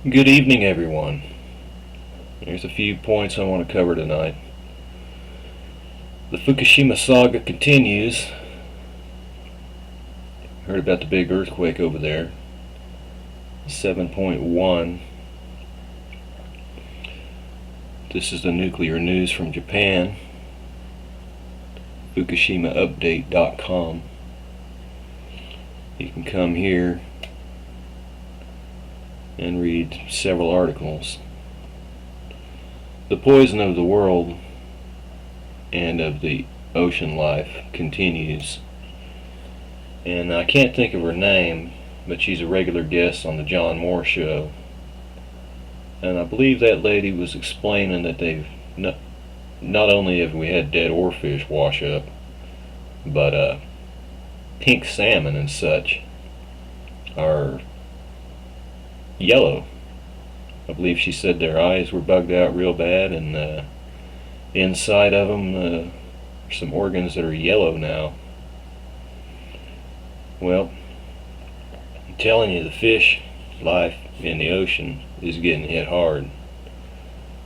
Good evening, everyone. There's a few points I want to cover tonight. The Fukushima saga continues. Heard about the big earthquake over there. 7.1. This is the nuclear news from Japan. FukushimaUpdate.com. You can come here and read several articles. The poison of the world and of the ocean life continues. And I can't think of her name, but she's a regular guest on the John Moore show. And I believe that lady was explaining that they've not only have we had dead oarfish wash up, but pink salmon and such are yellow. I believe she said their eyes were bugged out real bad, and inside of them some organs that are yellow now. Well, I'm telling you, the fish life in the ocean is getting hit hard,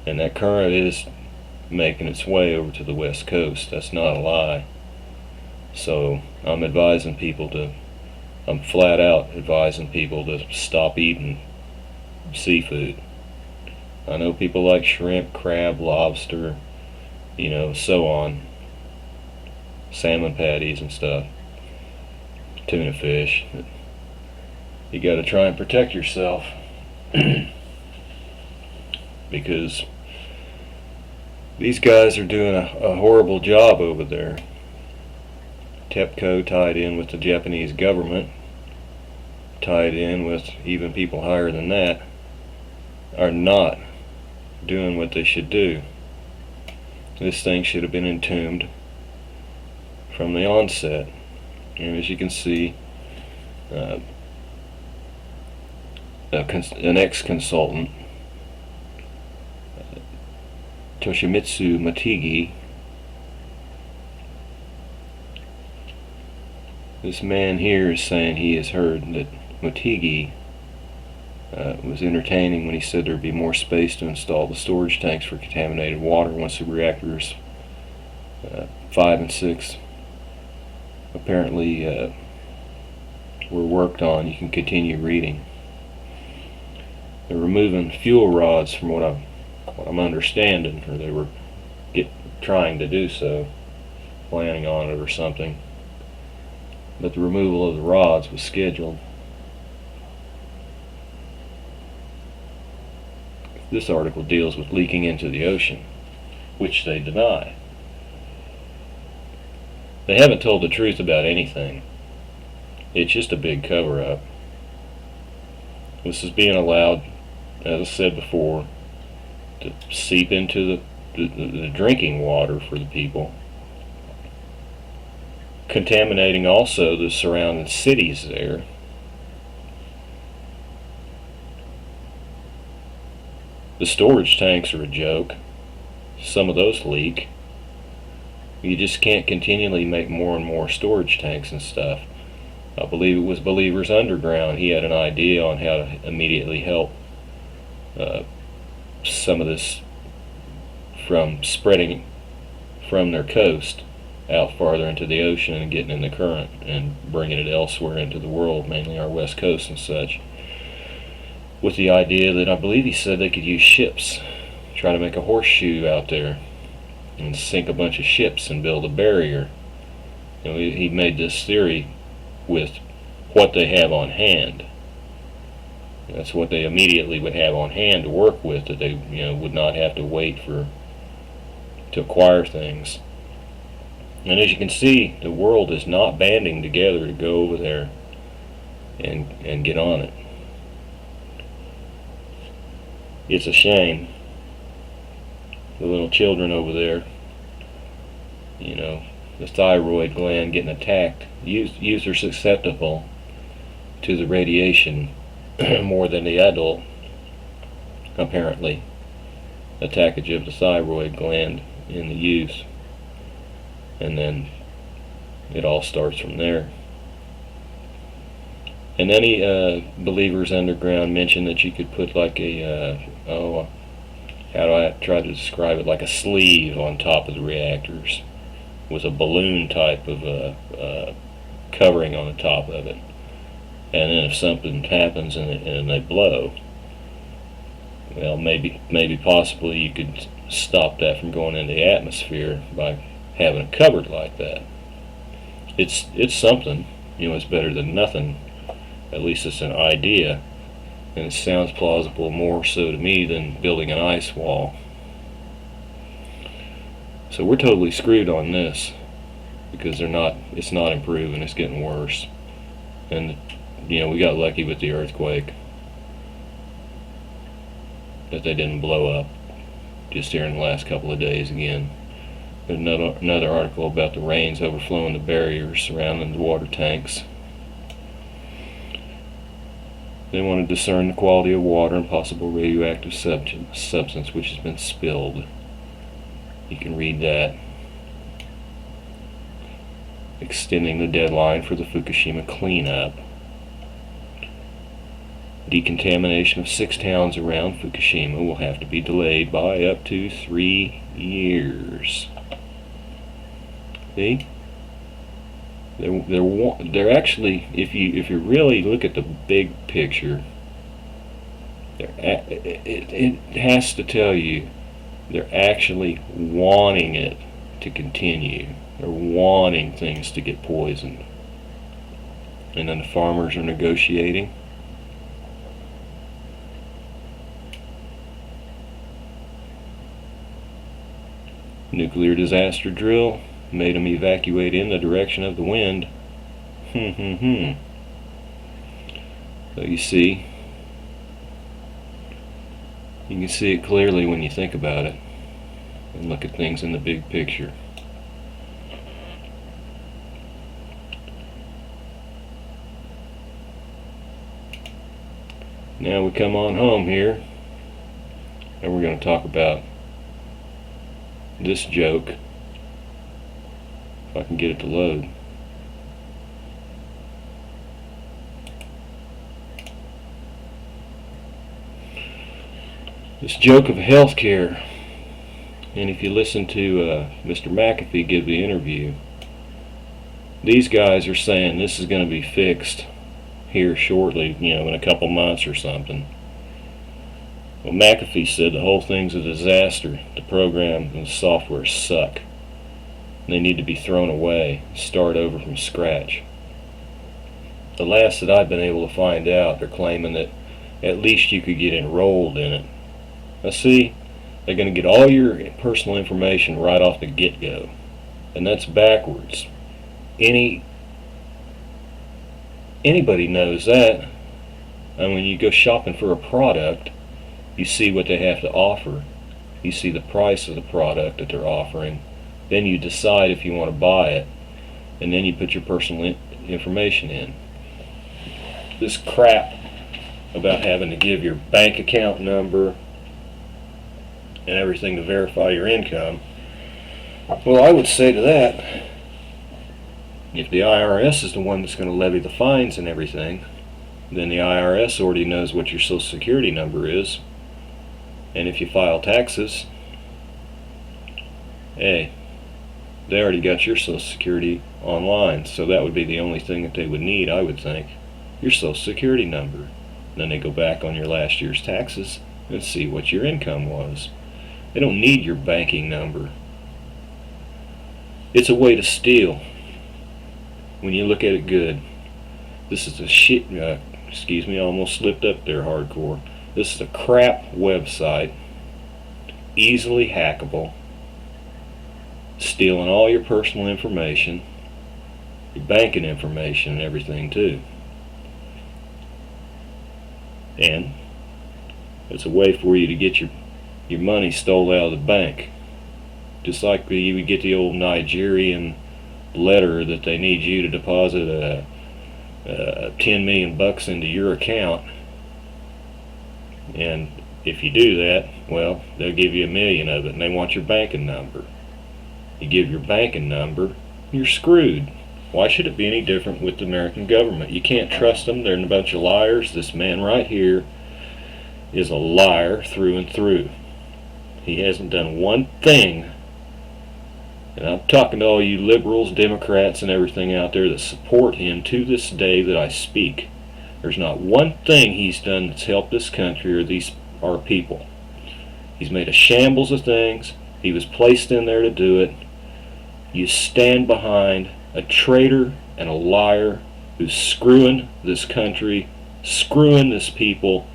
and that current is making its way over to the west coast. That's not a lie. So I'm flat out advising people to stop eating seafood. I know people like shrimp, crab, lobster, so on, salmon patties and stuff, tuna fish. You got to try and protect yourself because these guys are doing a horrible job over there. TEPCO tied in with the Japanese government, tied in with even people higher than that, are not doing what they should do. This thing should have been entombed from the onset. And as you can see, an ex-consultant, Toshimitsu Matigi, this man here is saying he has heard that Matigi was entertaining when he said there would be more space to install the storage tanks for contaminated water once the reactors 5 and 6 apparently were worked on. You can continue reading. They're removing fuel rods from what I'm understanding, or they were trying to do so, planning on it or something. But the removal of the rods was scheduled. This article deals with leaking into the ocean, which they deny. They haven't told the truth about anything. It's just a big cover-up. This is being allowed, as I said before, to seep into the drinking water for the people, contaminating also the surrounding cities there. The storage tanks are a joke. Some of those leak. You just can't continually make more and more storage tanks and stuff. I believe it was Believers Underground. He had an idea on how to immediately help some of this from spreading from their coast out farther into the ocean and getting in the current and bringing it elsewhere into the world, mainly our west coast and such, with the idea that I believe he said they could use ships, try to make a horseshoe out there and sink a bunch of ships and build a barrier. He made this theory with what they have on hand. That's what they immediately would have on hand to work with, that they would not have to wait to acquire things. And as you can see, the world is not banding together to go over there and get on it. It's a shame. The little children over there, the thyroid gland getting attacked. Youth are susceptible to the radiation more than the adult, apparently. Attackage of the thyroid gland in the youth. And then it all starts from there. And any believers underground mentioned that you could put like how do I try to describe it? Like a sleeve on top of the reactors with a balloon type of covering on the top of it. And then if something happens and they blow, well, maybe possibly you could stop that from going into the atmosphere by having it covered like that. It's something, it's better than nothing. At least it's an idea, and it sounds plausible more so to me than building an ice wall. So we're totally screwed on this because it's not improving, it's getting worse. And we got lucky with the earthquake that they didn't blow up just here in the last couple of days again. There's another article about the rains overflowing the barriers surrounding the water tanks. They want to discern the quality of water and possible radioactive substance which has been spilled. You can read that. Extending the deadline for the Fukushima cleanup. Decontamination of 6 towns around Fukushima will have to be delayed by up to 3 years. See? They're actually, if you really look at the big picture, it has to tell you they're actually wanting it to continue. They're wanting things to get poisoned. And then the farmers are negotiating. Nuclear disaster drill made them evacuate in the direction of the wind. So you can see it clearly when you think about it and look at things in the big picture. Now we come on home here, and we're going to talk about this joke. If I can get it to load. This joke of healthcare, and if you listen to Mr. McAfee give the interview, these guys are saying this is going to be fixed here shortly, in a couple months or something. Well, McAfee said the whole thing's a disaster. The program and the software suck. They need to be thrown away, start over from scratch. The last that I've been able to find out, they're claiming that at least you could get enrolled in it. Now see, they're going to get all your personal information right off the get-go. And that's backwards. Anybody knows that. And when you go shopping for a product, you see what they have to offer. You see the price of the product that they're offering. Then you decide if you want to buy it, and then you put your personal information in. This crap about having to give your bank account number and everything to verify your income, well, I would say to that, if the IRS is the one that's going to levy the fines and everything, then the IRS already knows what your Social Security number is, and if you file taxes, hey, they already got your Social Security online, so that would be the only thing that they would need, I would think, your Social Security number. Then they go back on your last year's taxes and see what your income was. They don't need your banking number. It's a way to steal when you look at it good. This is a shit, I almost slipped up there hardcore. This is a crap website, easily hackable, stealing all your personal information, your banking information and everything too. And it's a way for you to get your money stole out of the bank. Just like you would get the old Nigerian letter that they need you to deposit 10 million bucks into your account. And if you do that, well, they'll give you $1 million of it, and they want your banking number. You give your banking number, you're screwed. Why should it be any different with the American government? You can't trust them. They're a bunch of liars. This man right here is a liar through and through. He hasn't done one thing. And I'm talking to all you liberals, Democrats, and everything out there that support him to this day that I speak. There's not one thing he's done that's helped this country or our people. He's made a shambles of things. He was placed in there to do it. You stand behind a traitor and a liar who's screwing this country, screwing this people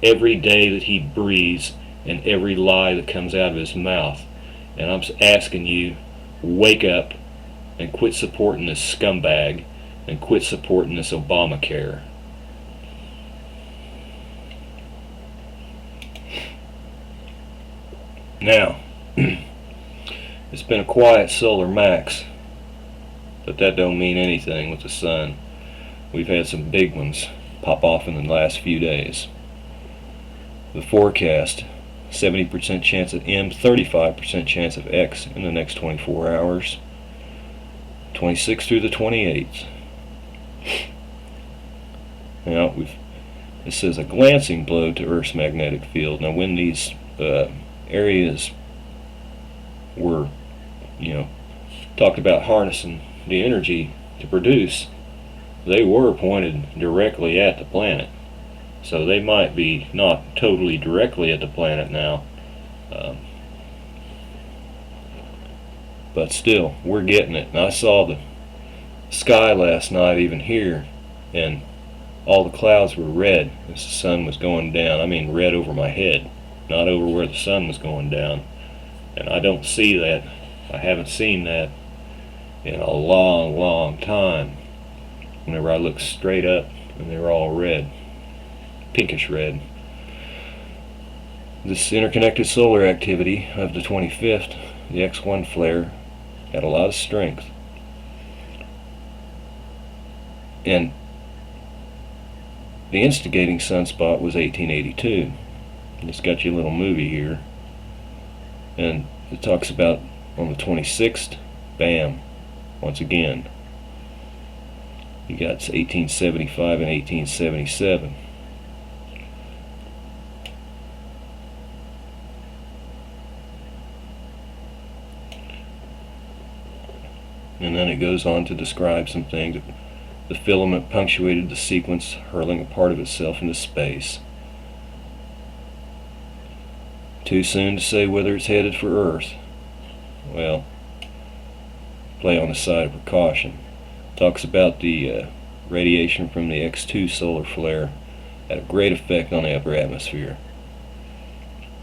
every day that he breathes and every lie that comes out of his mouth. And I'm asking you, wake up and quit supporting this scumbag and quit supporting this Obamacare. Now, it's been a quiet solar max, but that don't mean anything with the sun. We've had some big ones pop off in the last few days. The forecast, 70% chance of M, 35% chance of X in the next 24 hours, 26th through the 28th. Now, it says a glancing blow to Earth's magnetic field. Now, when these areas were, talked about harnessing the energy to produce, they were pointed directly at the planet. So they might be not totally directly at the planet now, but still, we're getting it. And I saw the sky last night, even here, and all the clouds were red as the sun was going down. I mean red over my head, not over where the sun was going down. And I don't see that. I haven't seen that in a long, long time. Whenever I look straight up and they were all red, pinkish red. This interconnected solar activity of the 25th, the X1 flare, had a lot of strength. And the instigating sunspot was 1882. It's got you a little movie here. And it talks about on the 26th, bam, once again. You got 1875 and 1877. And then it goes on to describe some things. The filament punctuated the sequence, hurling a part of itself into space. Too soon to say whether it's headed for Earth. Well, play on the side of precaution. Talks about the radiation from the X2 solar flare had a great effect on the upper atmosphere.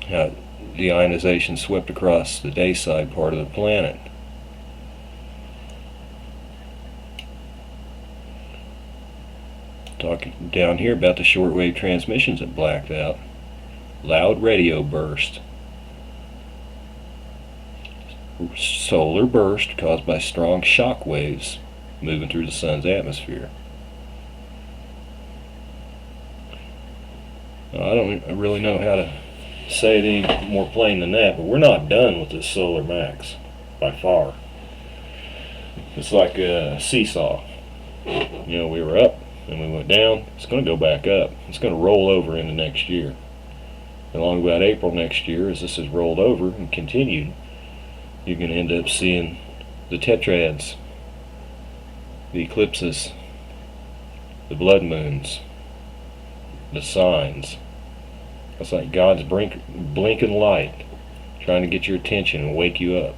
How the ionization swept across the day side part of the planet. Talking down here about the shortwave transmissions that blacked out. Loud radio burst. Solar burst caused by strong shock waves moving through the sun's atmosphere. Now, I don't really know how to say it any more plain than that, but we're not done with this solar max by far. It's like a seesaw. We were up and we went down. It's going to go back up. It's going to roll over into next year. Along about April next year, as this is rolled over and continued, you're going to end up seeing the tetrads, the eclipses, the blood moons, the signs. It's like God's blinking light trying to get your attention and wake you up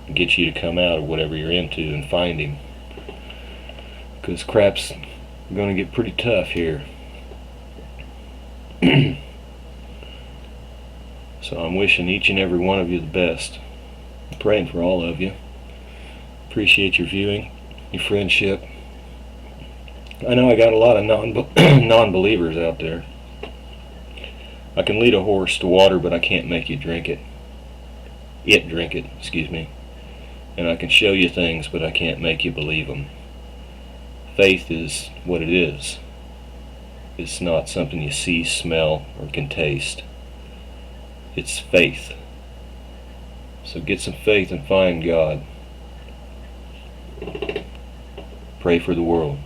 and get you to come out of whatever you're into and find Him. Because crap's going to get pretty tough here. So I'm wishing each and every one of you the best. I'm praying for all of you. Appreciate your viewing, your friendship. I know I got a lot of non-believers out there. I can lead a horse to water, but I can't make you drink it. Drink it, excuse me. And I can show you things, but I can't make you believe them. Faith is what it is. It's not something you see, smell, or can taste. It's faith. So get some faith and find God. Pray for the world.